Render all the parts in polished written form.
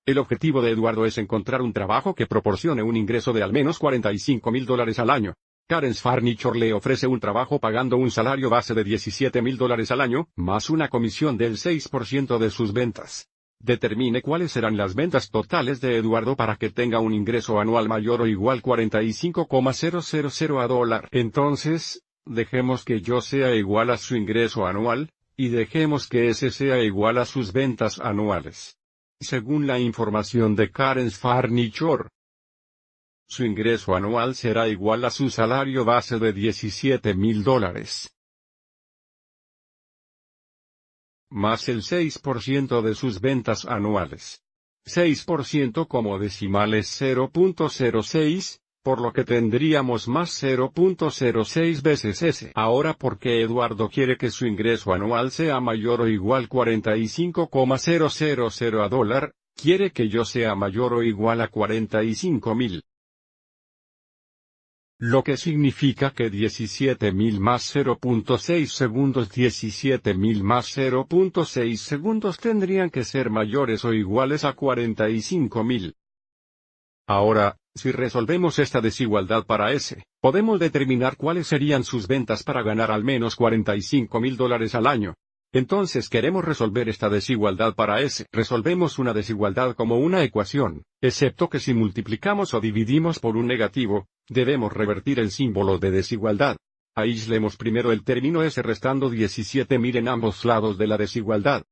El objetivo de Eduardo es encontrar un trabajo que proporcione un ingreso de al menos $45,000 al año. Karen's Furniture le ofrece un trabajo pagando un salario base de $17,000 al año, más una comisión del 6% de sus ventas. Determine cuáles serán las ventas totales de Eduardo para que tenga un ingreso anual mayor o igual $45,000. Entonces, dejemos que yo sea igual a su ingreso anual, y dejemos que ese sea igual a sus ventas anuales. Según la información de Karen's Furniture, su ingreso anual será igual a su salario base de $17,000. Más el 6% de sus ventas anuales. 6% como decimal es 0.06, por lo que tendríamos más 0.06 veces ese. Ahora, ¿por qué Eduardo quiere que su ingreso anual sea mayor o igual $45,000? Quiere que yo sea mayor o igual a 45,000. Lo que significa que 17,000 más 0.6 segundos 17,000 más 0.6 segundos tendrían que ser mayores o iguales a 45,000. Ahora, si resolvemos esta desigualdad para S, podemos determinar cuáles serían sus ventas para ganar al menos $45,000 al año. Entonces queremos resolver esta desigualdad para S. Resolvemos una desigualdad como una ecuación, excepto que si multiplicamos o dividimos por un negativo, debemos revertir el símbolo de desigualdad. Aislemos primero el término S restando 17,000 en ambos lados de la desigualdad.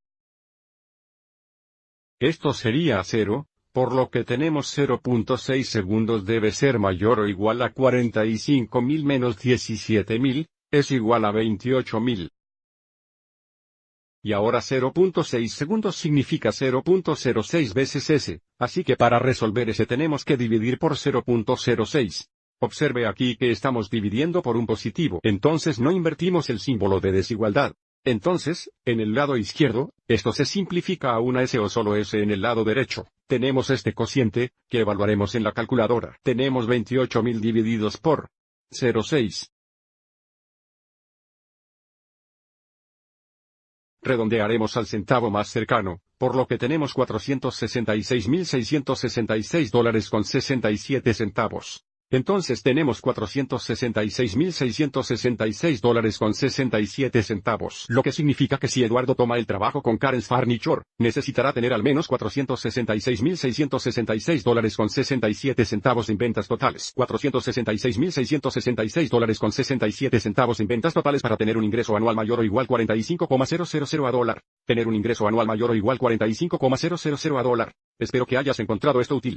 Esto sería 0, por lo que tenemos 0.6 segundos debe ser mayor o igual a 45,000 menos 17,000, es igual a 28,000. Y ahora 0.6 segundos significa 0.06 veces S, así que para resolver S tenemos que dividir por 0.06. Observe aquí que estamos dividiendo por un positivo. Entonces no invertimos el símbolo de desigualdad. Entonces, en el lado izquierdo, esto se simplifica a una S o solo S en el lado derecho. Tenemos este cociente, que evaluaremos en la calculadora. Tenemos 28,000 divididos por 0.6. Redondearemos al centavo más cercano, por lo que tenemos $466,666.67. Entonces tenemos $466,666.67, lo que significa que si Eduardo toma el trabajo con Karen's Furniture, necesitará tener al menos $466,666.67 en ventas totales. $466,666.67 en ventas totales para tener un ingreso anual mayor o igual $45,000. Tener un ingreso anual mayor o igual $45,000. Espero que hayas encontrado esto útil.